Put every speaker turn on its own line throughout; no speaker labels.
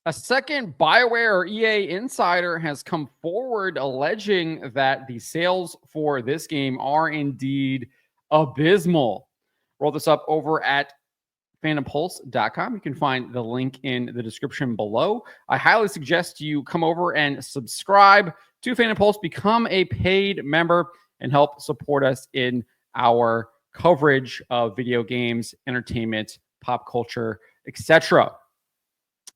A second BioWare or EA insider has come forward alleging that the sales for this game are indeed abysmal. Roll this up over at phantompulse.com. You can find the link in the description below. I highly suggest you come over and subscribe to Phantom Pulse, become a paid member, and help support us in our coverage of video games, entertainment, pop culture, etc.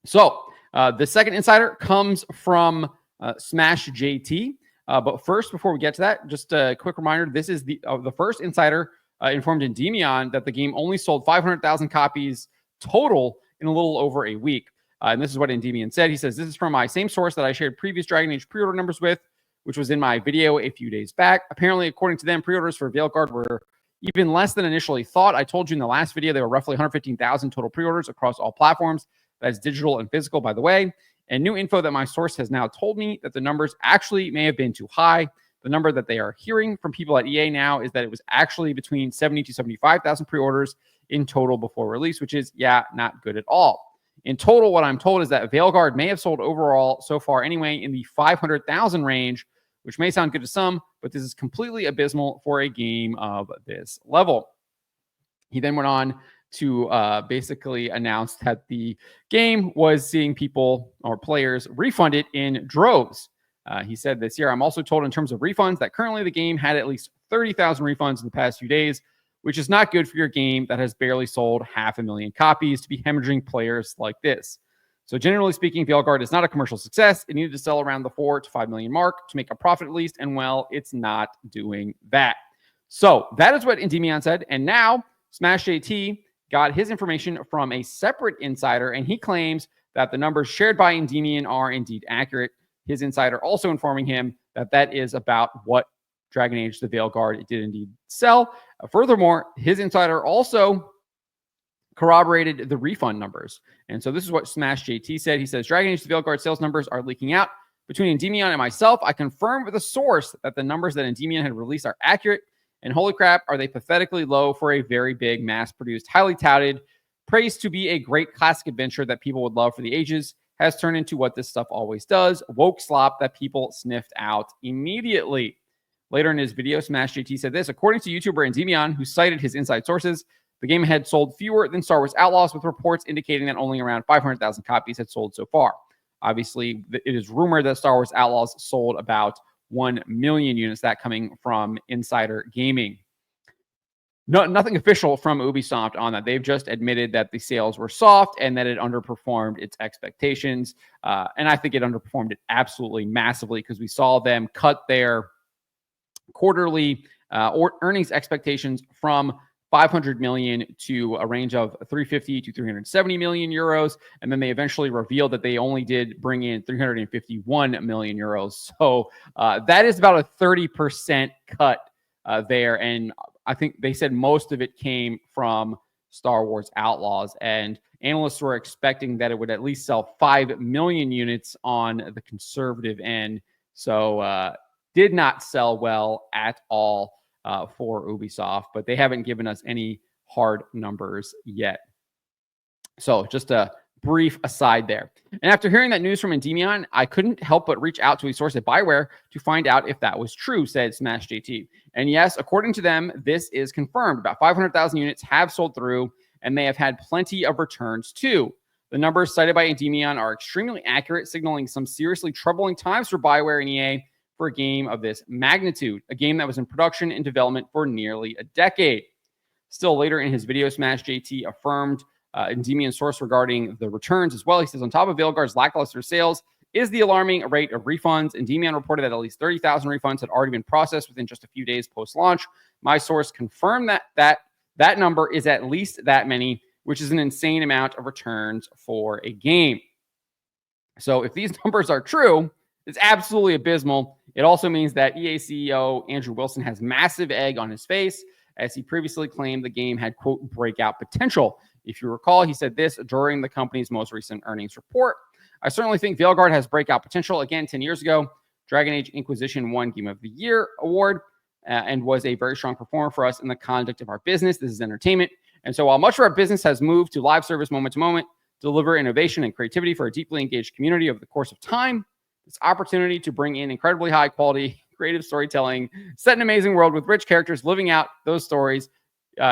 So, the second insider comes from Smash JT. But first, before we get to that, just a quick reminder: this is the first insider informed Endymion that the game only sold 500,000 copies total in a little over a week. And this is what Endymion said. He says, "This is from my same source that I shared previous Dragon Age pre-order numbers with, which was in my video a few days back. Apparently, according to them, pre-orders for Veilguard were even less than initially thought. I told you in the last video there were roughly 115,000 total pre-orders across all platforms. That's digital and physical, by the way. And new info that my source has now told me that the numbers actually may have been too high. The number that they are hearing from people at EA now is that it was actually between 70 to 75,000 pre-orders in total before release, which is, not good at all. In total, what I'm told is that Veilguard may have sold overall so far anyway in the 500,000 range, which may sound good to some, but this is completely abysmal for a game of this level." He then went on to basically announce that the game was seeing people or players refunded in droves. He said this year, "I'm also told in terms of refunds that currently the game had at least 30,000 refunds in the past few days, which is not good for your game that has barely sold 500,000 copies to be hemorrhaging players like this. So generally speaking, Veilguard is not a commercial success. It needed to sell around the 4 to 5 million mark to make a profit at least, and well, it's not doing that." So that is what Endymion said, and now Smash JT got his information from a separate insider, and he claims that the numbers shared by Endymion are indeed accurate. His insider also informing him that that is about what Dragon Age the Veilguard did indeed sell. Furthermore, his insider also corroborated the refund numbers. And so this is what Smash JT said. He says, "Dragon Age the Veilguard sales numbers are leaking out. Between Endymion and myself, I confirmed with a source that the numbers that Endymion had released are accurate. And holy crap, are they pathetically low for a very big, mass-produced, highly touted, praised to be a great classic adventure that people would love for the ages, has turned into what this stuff always does, woke slop that people sniffed out immediately." Later in his video, Smash JT said this: "According to YouTuber Endymion, who cited his inside sources, the game had sold fewer than Star Wars Outlaws, with reports indicating that only around 500,000 copies had sold so far. Obviously, it is rumored that Star Wars Outlaws sold about 1 million units, that coming from Insider Gaming." Nothing official from Ubisoft on that. They've just admitted that the sales were soft and that it underperformed its expectations. And I think it underperformed it absolutely massively, because we saw them cut their quarterly earnings expectations from 500 million to a range of 350 to 370 million euros. And then they eventually revealed that they only did bring in 351 million euros. So that is about a 30% cut there. And I think they said most of it came from Star Wars Outlaws. And analysts were expecting that it would at least sell 5 million units on the conservative end. So did not sell well at all for Ubisoft, but they haven't given us any hard numbers yet. So just a brief aside there. And after hearing that news from Endymion, I couldn't help but reach out to a source at BioWare to find out if that was true, said Smash JT. And yes, according to them, this is confirmed. About 500,000 units have sold through, and they have had plenty of returns too. The numbers cited by Endymion are extremely accurate, signaling some seriously troubling times for BioWare and EA for a game of this magnitude, a game that was in production and development for nearly a decade. Still later in his video, Smash JT affirmed Endymion's source regarding the returns as well. He says, "On top of Veilguard's lackluster sales is the alarming rate of refunds. Endymion reported that at least 30,000 refunds had already been processed within just a few days post-launch. My source confirmed that number is at least that many, which is an insane amount of returns for a game." So if these numbers are true, it's absolutely abysmal. It also means that EA CEO Andrew Wilson has massive egg on his face, as he previously claimed the game had, quote, breakout potential. If you recall, he said this during the company's most recent earnings report: "I certainly think Veilguard has breakout potential. Again, 10 years ago, Dragon Age Inquisition won Game of the Year award and was a very strong performer for us in the conduct of our business. This is entertainment. And so while much of our business has moved to live service moment to moment, deliver innovation and creativity for a deeply engaged community over the course of time. This opportunity to bring in incredibly high quality creative storytelling, set an amazing world with rich characters living out those stories.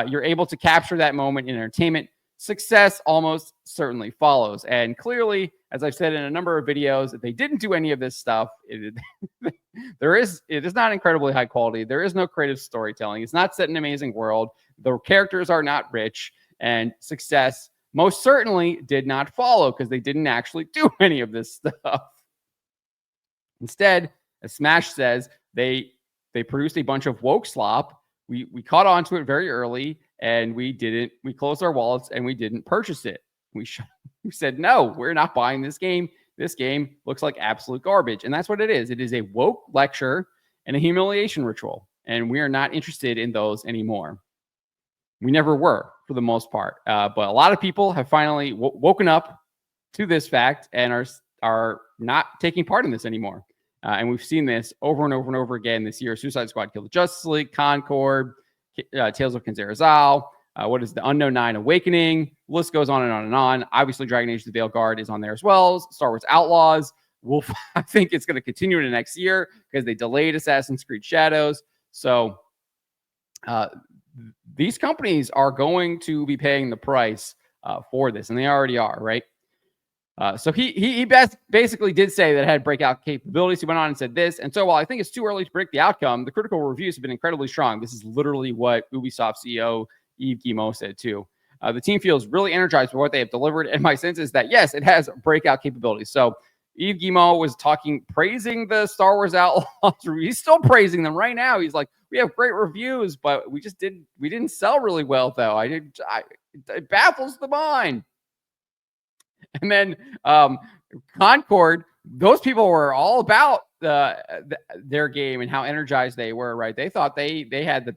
You're able to capture that moment in entertainment. Success almost certainly follows. And clearly, as I've said in a number of videos, if they didn't do any of this stuff, it is not incredibly high quality. There is no creative storytelling. It's not set in an amazing world. The characters are not rich, and success most certainly did not follow because they didn't actually do any of this stuff. Instead, as Smash says, they produced a bunch of woke slop. We caught on to it very early, and we closed our wallets and we didn't purchase it. We said, no, we're not buying this game. This game looks like absolute garbage. And that's what it is. It is a woke lecture and a humiliation ritual. And we are not interested in those anymore. We never were, for the most part. But a lot of people have finally woken up to this fact and are not taking part in this anymore. And we've seen this over and over and over again this year. Suicide Squad killed the Justice League, Concord, Tales of Kinzarazal, what is the Unknown Nine Awakening? The list goes on and on and on. Obviously, Dragon Age: The Veilguard is on there as well. Star Wars Outlaws. I think it's going to continue into next year because they delayed Assassin's Creed Shadows. So these companies are going to be paying the price for this, and they already are, right? So he basically did say that it had breakout capabilities. He went on and said this. And so while I think it's too early to predict the outcome, the critical reviews have been incredibly strong. This is literally what Ubisoft CEO Yves Guillemot said too. The team feels really energized by what they have delivered. And my sense is that, yes, it has breakout capabilities. So Yves Guillemot was praising the Star Wars Outlaws. He's still praising them right now. He's like, we have great reviews, but we didn't sell really well though. It baffles the mind. And then Concord, those people were all about their game and how energized they were, right? They thought they had the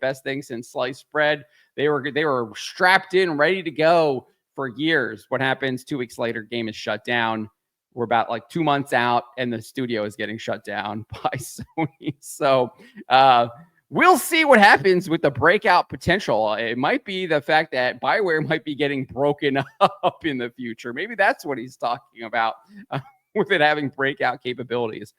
best thing since sliced bread. They were strapped in, ready to go for years. What happens 2 weeks later? Game is shut down. We're about like 2 months out, and the studio is getting shut down by Sony. So we'll see what happens with the breakout potential. It might be the fact that BioWare might be getting broken up in the future. Maybe that's what he's talking about with it having breakout capabilities.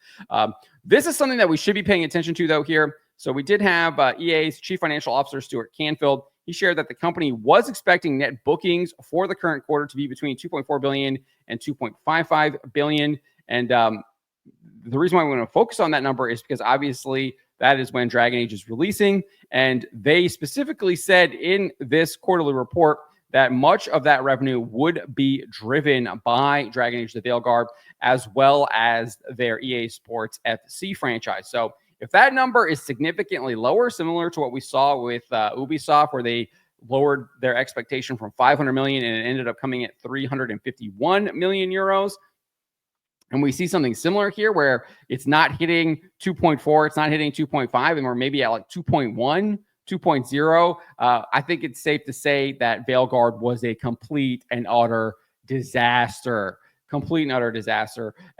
This is something that we should be paying attention to, though, here. So we did have EA's Chief Financial Officer, Stuart Canfield. He shared that the company was expecting net bookings for the current quarter to be between $2.4 billion and $2.55 billion. And the reason why we want to focus on that number is because obviously that is when Dragon Age is releasing. And they specifically said in this quarterly report that much of that revenue would be driven by Dragon Age: The Veilguard, as well as their EA Sports FC franchise. So if that number is significantly lower, similar to what we saw with Ubisoft, where they lowered their expectation from 500 million and it ended up coming at 351 million euros. And we see something similar here where it's not hitting 2.4, it's not hitting 2.5, and we're maybe at like 2.1, 2.0. I think it's safe to say that Veilguard was a complete and utter disaster.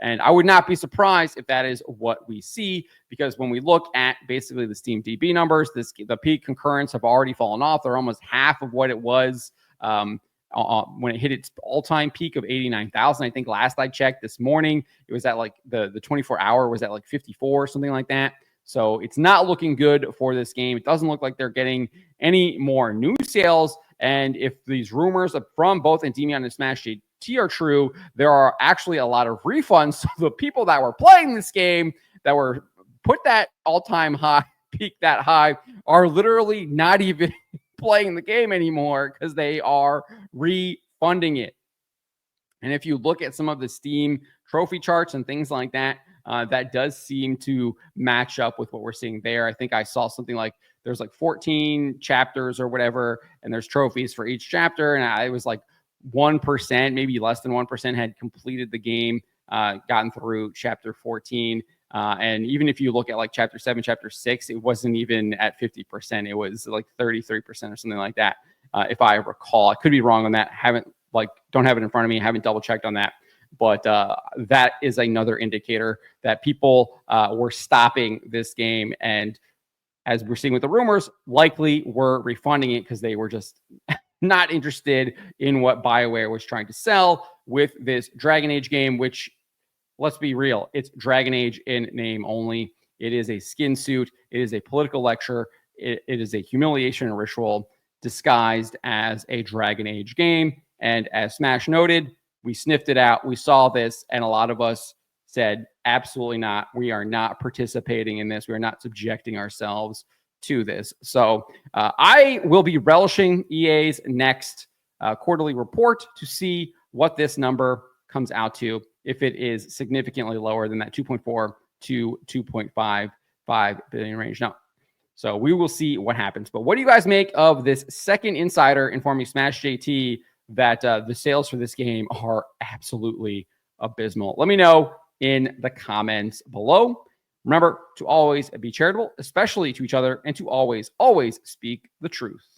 And I would not be surprised if that is what we see, because when we look at basically the Steam DB numbers, the peak concurrents have already fallen off. They're almost half of what it was when it hit its all-time peak of 89,000. I think last I checked this morning, it was at like the 24-hour was at like 54, something like that. So it's not looking good for this game. It doesn't look like they're getting any more new sales. And if these rumors from both Endymion and Smash GT are true, there are actually a lot of refunds. So the people that were playing this game, that were put that all-time high, peak that high, are literally not even playing the game anymore because they are refunding it. And if you look at some of the Steam trophy charts and things like that, that does seem to match up with what we're seeing there. I think I saw something like there's like 14 chapters or whatever, and there's trophies for each chapter. And it was like 1%, maybe less than 1% had completed the game, gotten through chapter 14. And even if you look at like chapter 7, chapter 6, it wasn't even at 50%. It was like 33% or something like that. If I recall, I could be wrong on that. Don't have it in front of me. Haven't double checked on that. But that is another indicator that people were stopping this game. And as we're seeing with the rumors, likely were refunding it because they were just not interested in what BioWare was trying to sell with this Dragon Age game, which, let's be real, it's Dragon Age in name only. It is a skin suit. It is a political lecture. It is a humiliation ritual disguised as a Dragon Age game. And as Smash noted, we sniffed it out. We saw this, and a lot of us said, absolutely not. We are not participating in this. We are not subjecting ourselves to this. So I will be relishing EA's next quarterly report to see what this number comes out to, if it is significantly lower than that 2.4 to 2.55 billion range. Now, so we will see what happens. But what do you guys make of this second insider informing Smash JT that the sales for this game are absolutely abysmal? Let me know in the comments below. Remember to always be charitable, especially to each other, and to always, always speak the truth.